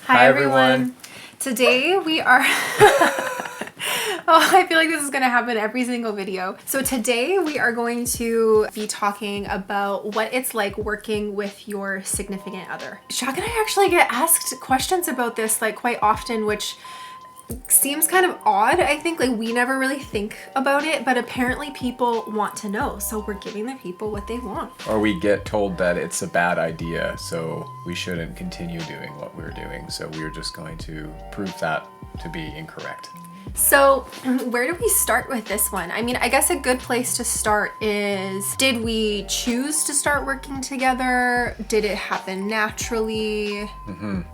Hi everyone. Today we are I feel like this is going to happen every single video. So today we are going to be talking about what it's like working with your significant other. Shaq and I actually get asked questions about this like quite often, which seems kind of odd. I think like we never really think about it, but apparently people want to know. So we're giving the people what they want. Or we get told that it's a bad idea, so we shouldn't continue doing what we're doing. So we're just going to prove that to be incorrect. So where do we start with this one? I mean, I guess a good place to start is, did we choose to start working together? Did it happen naturally?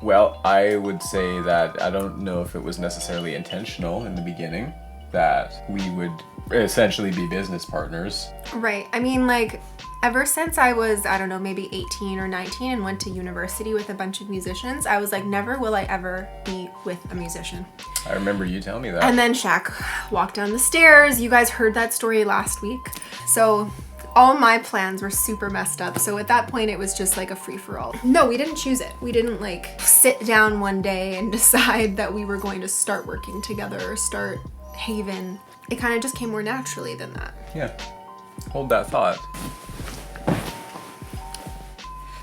Well, I would say that I don't know if it was necessarily intentional in the beginning that we would essentially be business partners. Right. I mean, like, ever since I was, I don't know, maybe 18 or 19 and went to university with a bunch of musicians, I was like, never will I ever be with a musician. I remember you telling me that. And then Shaq walked down the stairs. You guys heard that story last week. So all my plans were super messed up. So at that point, it was just like a free-for-all. No, we didn't choose it. We didn't like sit down one day and decide that we were going to start working together or start HAVYN. It kind of just came more naturally than that. Yeah. Hold that thought.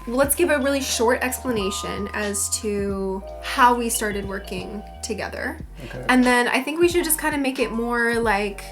Let's give a really short explanation as to how we started working together. Okay. And then I think we should just kind of make it more like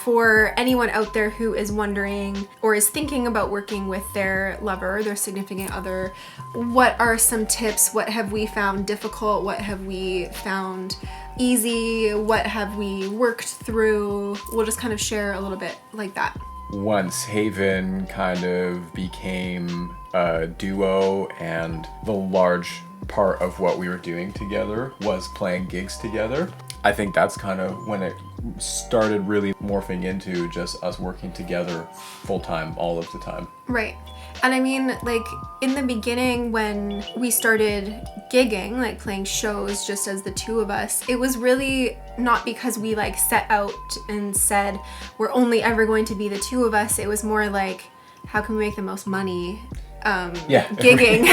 for anyone out there who is wondering or is thinking about working with their lover, their significant other, what are some tips? What have we found difficult? What have we found easy? What have we worked through? We'll just kind of share a little bit like that. Once HAVYN kind of became a duo and the large part of what we were doing together was playing gigs together, I think that's kind of when it started really morphing into just us working together full time all of the time. Right. And I mean, like in the beginning when we started gigging, like playing shows just as the two of us, it was really not because we like set out and said we're only ever going to be the two of us. It was more like, how can we make the most money gigging?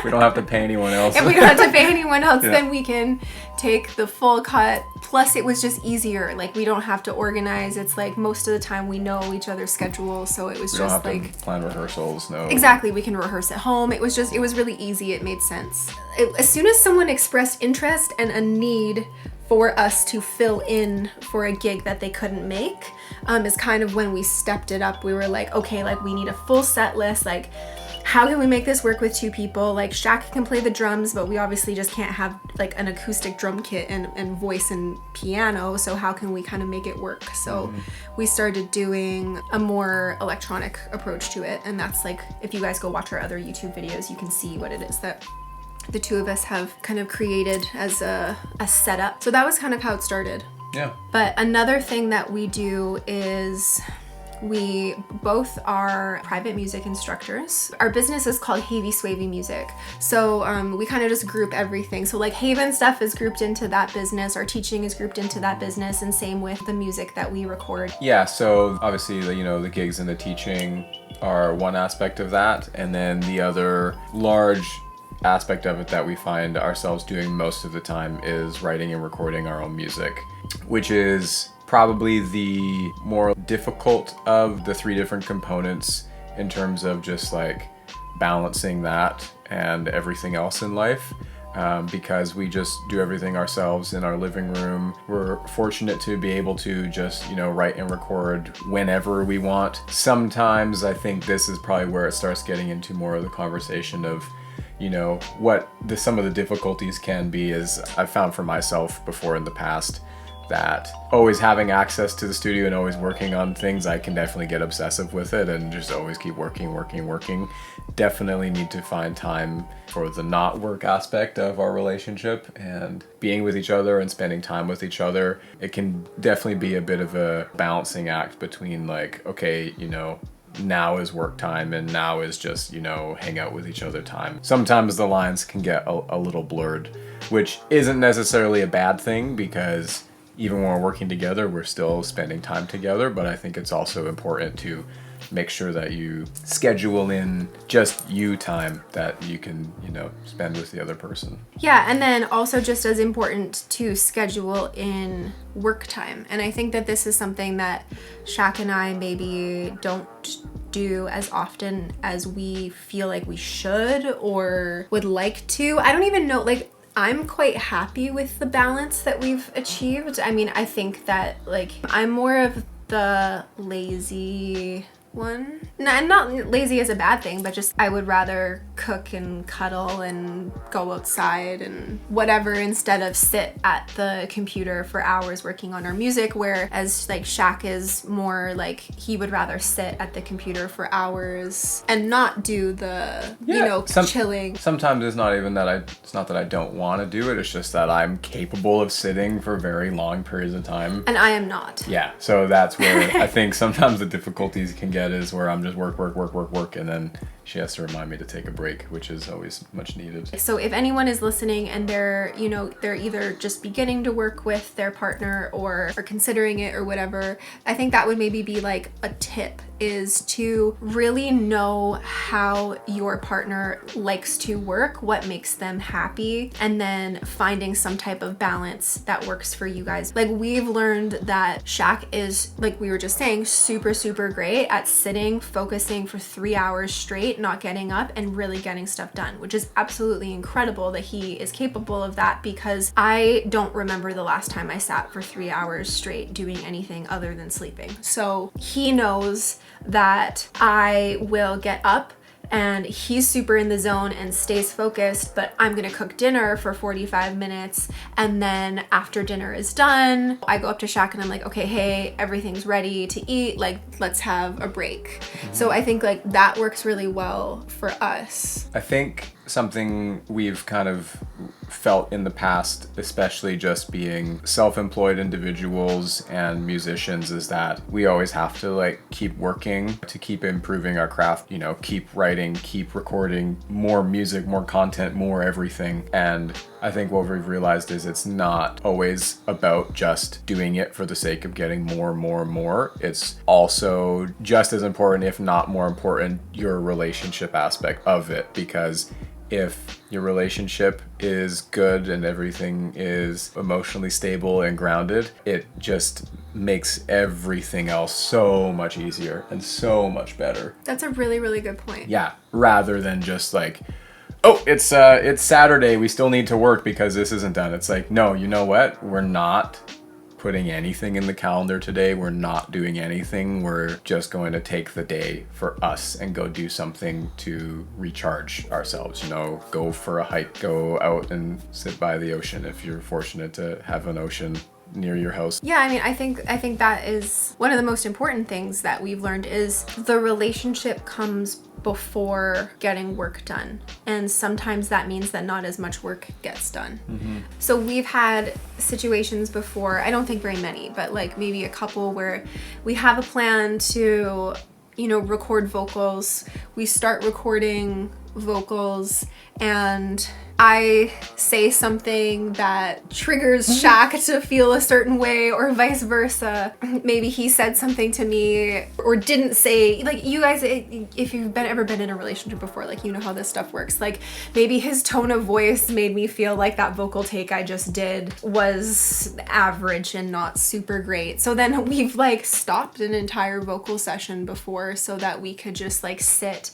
We don't have to pay anyone else. If we don't have to pay anyone else, Yeah. then we can take the full cut. Plus it was just easier. Like we don't have to organize. It's like most of the time we know each other's schedules. So it was We don't just have like to plan rehearsals, no. exactly, we can rehearse at home. It was really easy. It made sense. As soon as someone expressed interest and a need for us to fill in for a gig that they couldn't make, is kind of when we stepped it up. We were like, okay, like we need a full set list. Like, how can we make this work with two people? Like Shaq can play the drums, but we obviously just can't have like an acoustic drum kit and voice and piano. So how can we kind of make it work? So we started doing a more electronic approach to it. And that's like, if you guys go watch our other YouTube videos, you can see what it is that the two of us have kind of created as a setup. So that was kind of how it started. Yeah. But another thing that we do is we both are private music instructors. Our business is called HAVY Music. So we kind of just group everything. So like HAVYN stuff is grouped into that business. Our teaching is grouped into that business, and same with the music that we record. Yeah, so obviously the gigs and the teaching are one aspect of that, and then the other large aspect of it that we find ourselves doing most of the time is writing and recording our own music, which is probably the more difficult of the three different components in terms of just like balancing that and everything else in life. Because we just do everything ourselves in our living room. We're fortunate to be able to just, write and record whenever we want. Sometimes I think this is probably where it starts getting into more of the conversation of, what some of the difficulties can be, is I've found for myself before in the past that always having access to the studio and always working on things, I can definitely get obsessive with it and just always keep working. Definitely need to find time for the not work aspect of our relationship and being with each other and spending time with each other. It can definitely be a bit of a balancing act between like, okay, now is work time and now is just, hang out with each other time. Sometimes the lines can get a little blurred, which isn't necessarily a bad thing because even when we're working together, we're still spending time together. But I think it's also important to make sure that you schedule in just you time that you can, you know, spend with the other person. Yeah, and then also just as important to schedule in work time. And I think that this is something that Shaq and I maybe don't do as often as we feel like we should or would like to. I don't even know, like, I'm quite happy with the balance that we've achieved. I mean, I think that, like, I'm more of the lazy one. No, I'm not lazy as a bad thing, but just I would rather cook and cuddle and go outside and whatever instead of sit at the computer for hours working on our music, whereas like Shaq is more like he would rather sit at the computer for hours and not do the, you know, chilling. Sometimes it's not even that it's not that I don't want to do it, it's just that I'm capable of sitting for very long periods of time. And I am not. Yeah, so that's where I think sometimes the difficulties can get is where I'm just work, and then she has to remind me to take a break, which is always much needed. So if anyone is listening and they're, you know, they're either just beginning to work with their partner or are considering it or whatever, I think that would maybe be like a tip, is to really know how your partner likes to work, what makes them happy, and then finding some type of balance that works for you guys. Like, we've learned that Shaq is, like we were just saying, super, super great at sitting, focusing for 3 hours straight, not getting up, and really getting stuff done, which is absolutely incredible that he is capable of that, because I don't remember the last time I sat for 3 hours straight doing anything other than sleeping. So he knows that I will get up and he's super in the zone and stays focused, but I'm gonna cook dinner for 45 minutes, and then after dinner is done, I go up to Shaq and I'm like, okay, hey, everything's ready to eat, like, let's have a break. So I think like that works really well for us. I think something we've kind of felt in the past, especially just being self-employed individuals and musicians, is that we always have to like keep working to keep improving our craft, you know, keep writing, keep recording more music, more content, more everything. And I think what we've realized is it's not always about just doing it for the sake of getting more. It's also just as important, if not more important, your relationship aspect of it, because if your relationship is good and everything is emotionally stable and grounded, it just makes everything else so much easier and so much better. That's a really, really good point. Yeah, rather than just like, oh, it's Saturday, we still need to work because this isn't done. It's like, no, you know what? We're not putting anything in the calendar today. We're not doing anything. We're just going to take the day for us and go do something to recharge ourselves, you know, go for a hike, go out and sit by the ocean if you're fortunate to have an ocean near your house. Yeah, I mean, I think that is one of the most important things that we've learned, is the relationship comes before getting work done. And sometimes that means that not as much work gets done. So we've had situations before, I don't think very many, but like maybe a couple, where we have a plan to, you know, record vocals. We start recording vocals and I say something that triggers Shaq to feel a certain way, or vice versa. Maybe he said something to me or didn't say, like, you guys, if you've ever been in a relationship before, like, you know how this stuff works. Like, maybe his tone of voice made me feel like that vocal take I just did was average and not super great. So then we've like stopped an entire vocal session before so that we could just like sit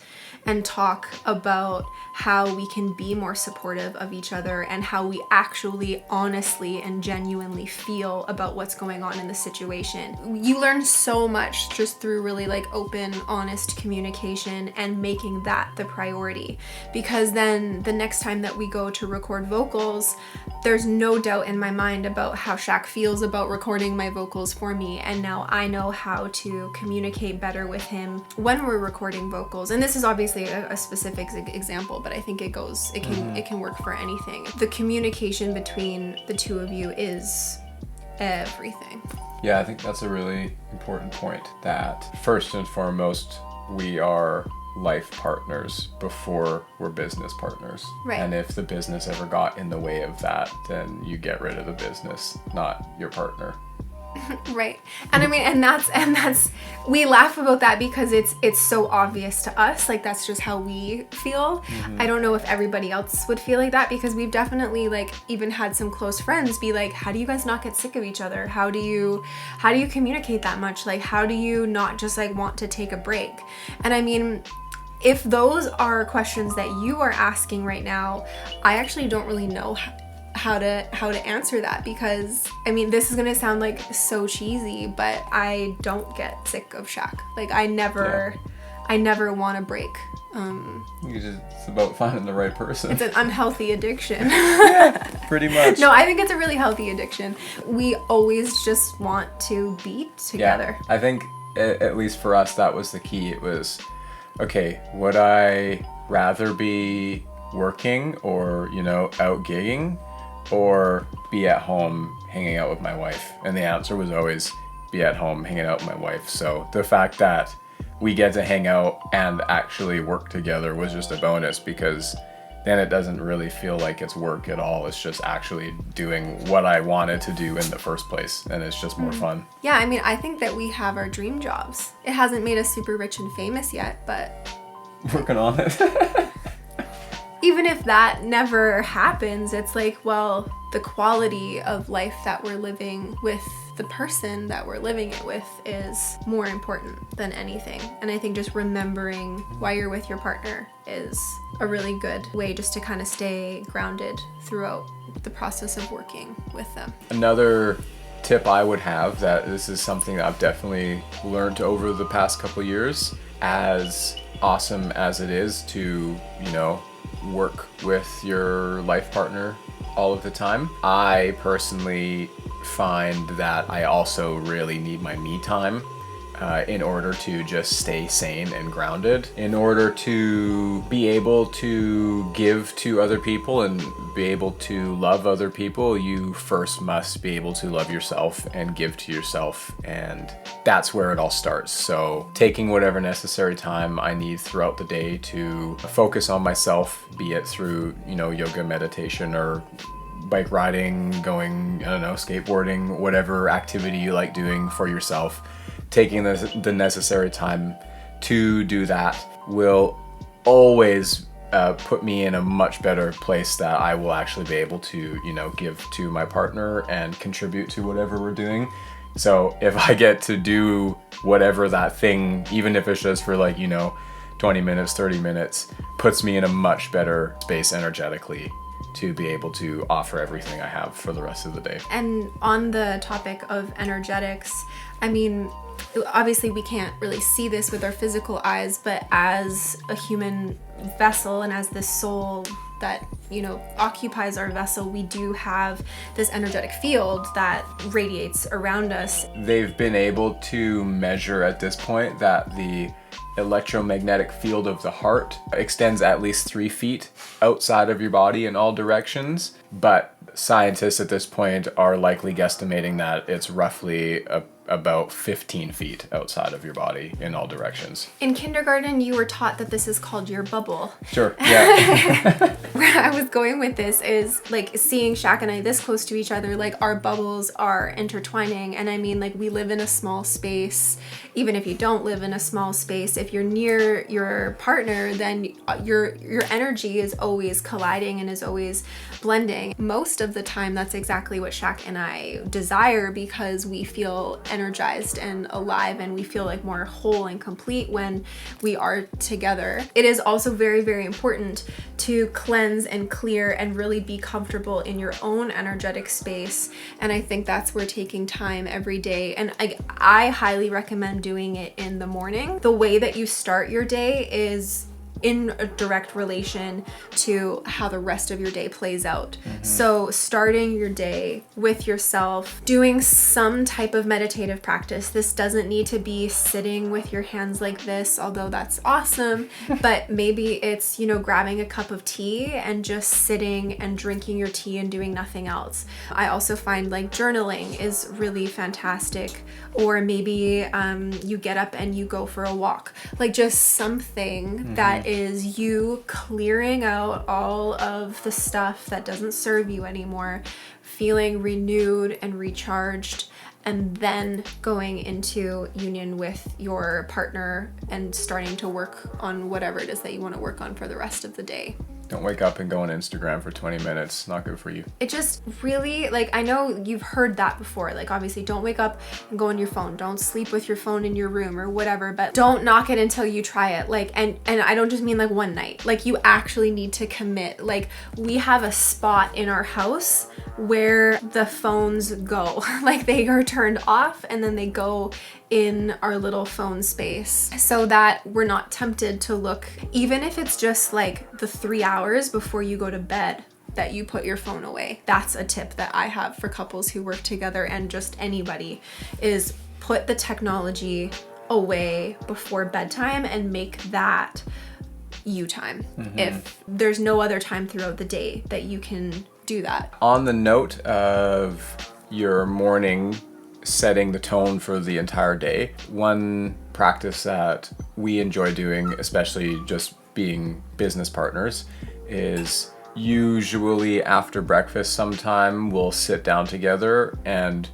and talk about how we can be more supportive of each other and how we actually honestly and genuinely feel about what's going on in the situation. You learn so much just through really like open, honest communication and making that the priority, because then the next time that we go to record vocals, there's no doubt in my mind about how Shaq feels about recording my vocals for me, and now I know how to communicate better with him when we're recording vocals. And this is obviously a specific example, but I think it can work for anything. The communication between the two of you is everything. Yeah, I think that's a really important point, that first and foremost, we are life partners before we're business partners. Right. And if the business ever got in the way of that, then you get rid of the business, not your partner. Right. And I mean, and that's we laugh about that because it's so obvious to us. Like, that's just how we feel. I don't know if everybody else would feel like that, because we've definitely, like, even had some close friends be like, how do you guys not get sick of each other? How do you communicate that much? Like, how do you not just, like, want to take a break? And I mean, if those are questions that you are asking right now, I actually don't really know how to answer that, because I mean, this is gonna sound like so cheesy, but I don't get sick of Shaq. Like, I never want to break. It's about finding the right person. It's an unhealthy addiction. Yeah, pretty much. No, I think it's a really healthy addiction. We always just want to be together. Yeah, I think at least for us, that was the key. It was, okay, would I rather be working or, out gigging, or be at home hanging out with my wife? And the answer was always be at home hanging out with my wife. So the fact that we get to hang out and actually work together was just a bonus, because then it doesn't really feel like it's work at all. It's just actually doing what I wanted to do in the first place, and it's just more fun. Yeah, I mean, I think that we have our dream jobs. It hasn't made us super rich and famous yet, but Working on it. even if that never happens, it's like, well, the quality of life that we're living with the person that we're living it with is more important than anything. And I think just remembering why you're with your partner is a really good way just to kind of stay grounded throughout the process of working with them. Another tip I would have, that this is something that I've definitely learned over the past couple years, as awesome as it is to, work with your life partner all of the time, I personally find that I also really need my me time in order to just stay sane and grounded. In order to be able to give to other people and be able to love other people, you first must be able to love yourself and give to yourself, and that's where it all starts. So taking whatever necessary time I need throughout the day to focus on myself, be it through, yoga, meditation, or bike riding, going, skateboarding, whatever activity you like doing for yourself, taking the necessary time to do that will always put me in a much better place, that I will actually be able to, give to my partner and contribute to whatever we're doing. So if I get to do whatever that thing, even if it's just for 20 minutes, 30 minutes, puts me in a much better space energetically to be able to offer everything I have for the rest of the day. And on the topic of energetics, I mean, obviously we can't really see this with our physical eyes, but as a human vessel and as the soul that, occupies our vessel, we do have this energetic field that radiates around us. They've been able to measure at this point that the electromagnetic field of the heart extends at least 3 feet outside of your body in all directions, but scientists at this point are likely guesstimating that it's roughly about 15 feet outside of your body in all directions. In kindergarten, you were taught that this is called your bubble. Sure, yeah. Where I was going with this is, like, seeing Shaq and I this close to each other, like, our bubbles are intertwining. And I mean, like, we live in a small space. Even if you don't live in a small space, if you're near your partner, then your energy is always colliding and is always blending. Most of the time, that's exactly what Shaq and I desire, because we feel energized and alive, and we feel like more whole and complete when we are together. It is also very, very important to cleanse and clear and really be comfortable in your own energetic space. And I think that's where taking time every day, and I highly recommend doing it in the morning. The way that you start your day is in a direct relation to how the rest of your day plays out. So starting your day with yourself, doing some type of meditative practice. This doesn't need to be sitting with your hands like this, although that's awesome, but maybe it's, grabbing a cup of tea and just sitting and drinking your tea and doing nothing else. I also find like journaling is really fantastic, or maybe you get up and you go for a walk. Like, just something that is you clearing out all of the stuff that doesn't serve you anymore, feeling renewed and recharged, and then going into union with your partner and starting to work on whatever it is that you want to work on for the rest of the day. Don't wake up and go on Instagram for 20 minutes. Not good for you. It just really, like, I know you've heard that before. Like, obviously, don't wake up and go on your phone. Don't sleep with your phone in your room or whatever, but don't knock it until you try it. Like, and I don't just mean like one night. Like, you actually need to commit. Like, we have a spot in our house where the phones go. Like, they are turned off and then they go in our little phone space so that we're not tempted to look, even if it's just like the 3 hours before you go to bed, that you put your phone away. That's a tip that I have for couples who work together, and just anybody, is put the technology away before bedtime and make that you time. If there's no other time throughout the day that you can do that. On the note of your morning setting the tone for the entire day, one practice that we enjoy doing, especially just being business partners, is usually after breakfast sometime we'll sit down together and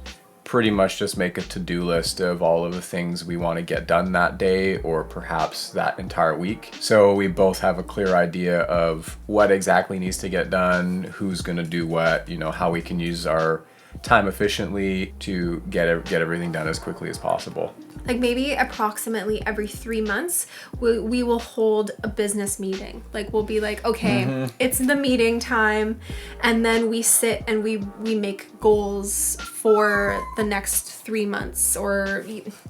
pretty much just make a to-do list of all of the things we want to get done that day, or perhaps that entire week. So we both have a clear idea of what exactly needs to get done, who's going to do what, you know, how we can use our time efficiently to get everything done as quickly as possible. Like, maybe approximately every 3 months, we will hold a business meeting. Like, we'll be like, okay, it's the meeting time. And then we sit and we make goals for the next 3 months, or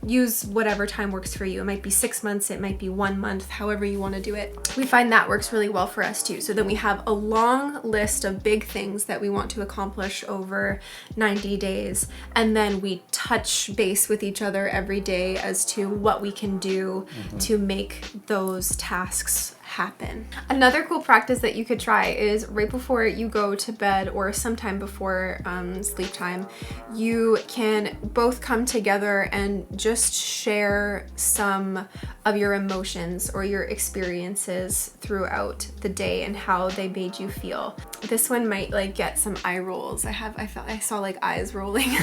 use whatever time works for you. It might be 6 months, it might be 1 month, however you want to do it. We find that works really well for us too. So then we have a long list of big things that we want to accomplish over 90 days. And then we touch base with each other every day as to what we can do to make those tasks happen. Another cool practice that you could try is right before you go to bed, or sometime before sleep time, you can both come together and just share some of your emotions or your experiences throughout the day and how they made you feel. This one might like get some eye rolls. I saw like eyes rolling.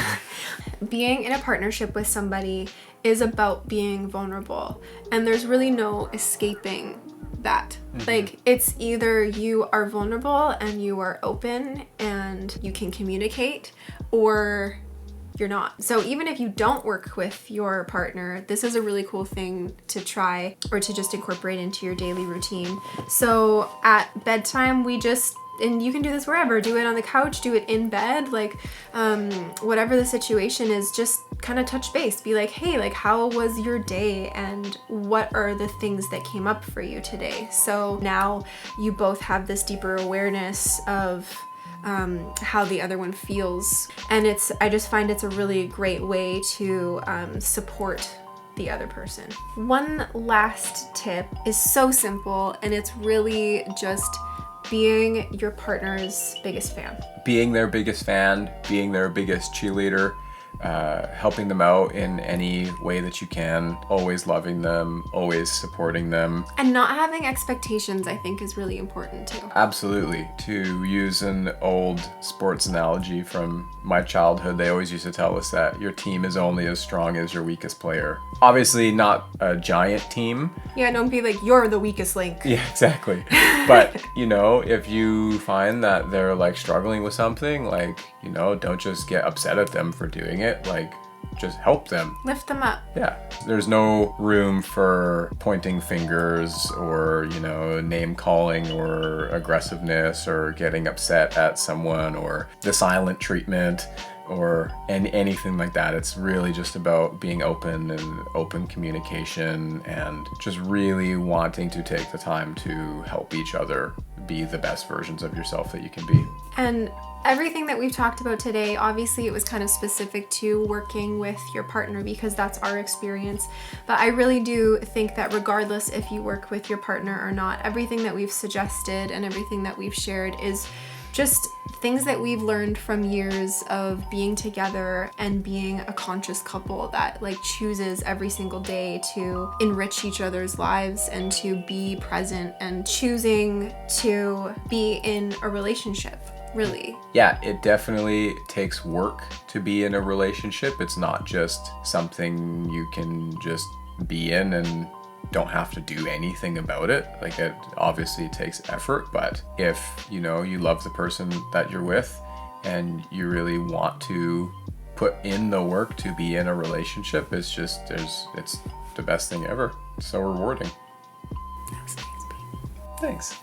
Being in a partnership with somebody is about being vulnerable, and there's really no escaping that. Like, it's either you are vulnerable and you are open and you can communicate, or you're not. So even if you don't work with your partner, this is a really cool thing to try, or to just incorporate into your daily routine. So at bedtime, and you can do this wherever, do it on the couch, do it in bed, like whatever the situation is, just kind of touch base. Be like, hey, like, how was your day, and what are the things that came up for you today? So now you both have this deeper awareness of how the other one feels, and I just find it's a really great way to support the other person. One last tip is so simple, and it's really just being your partner's biggest fan. Being their biggest fan, being their biggest cheerleader, helping them out in any way that you can, always loving them, always supporting them. And not having expectations, I think, is really important too. Absolutely. To use an old sports analogy from my childhood, they always used to tell us that your team is only as strong as your weakest player. Obviously not a giant team. Yeah, don't be like, you're the weakest link. Yeah, exactly. But, you know, if you find that they're like struggling with something, like, you know, don't just get upset at them for doing it. Like, just help them. Lift them up. Yeah. There's no room for pointing fingers or, you know, name calling or aggressiveness or getting upset at someone or the silent treatment or anything like that. It's really just about being open and open communication and just really wanting to take the time to help each other be the best versions of yourself that you can be. And everything that we've talked about today, obviously it was kind of specific to working with your partner because that's our experience. But I really do think that regardless if you work with your partner or not, everything that we've suggested and everything that we've shared is just things that we've learned from years of being together and being a conscious couple that like chooses every single day to enrich each other's lives and to be present and choosing to be in a relationship. really. Yeah, it definitely takes work to be in a relationship. It's not just something you can just be in and don't have to do anything about it. Like, it obviously takes effort, but if you love the person that you're with and you really want to put in the work to be in a relationship, it's the best thing ever. It's so rewarding. That was nice, babe. Thanks.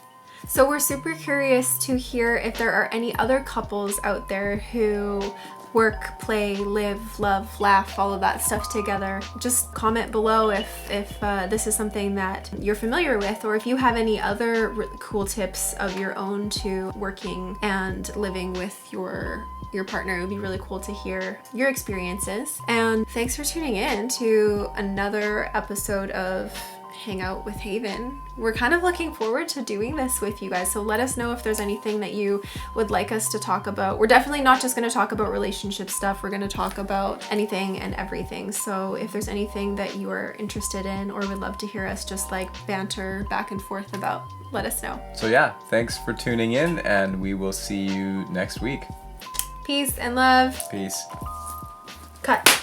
So we're super curious to hear if there are any other couples out there who work, play, live, love, laugh, all of that stuff together. Just comment below if this is something that you're familiar with, or if you have any other really cool tips of your own to working and living with your partner. It would be really cool to hear your experiences. And thanks for tuning in to another episode of Hangout with HAVYN. We're kind of looking forward to doing this with you guys, so let us know if there's anything that you would like us to talk about. We're definitely not just going to talk about relationship stuff. We're going to talk about anything and everything. So if there's anything that you are interested in or would love to hear us just like banter back and forth about, let us know. So yeah, thanks for tuning in, and we will see you next week. Peace and love. Peace. Cut.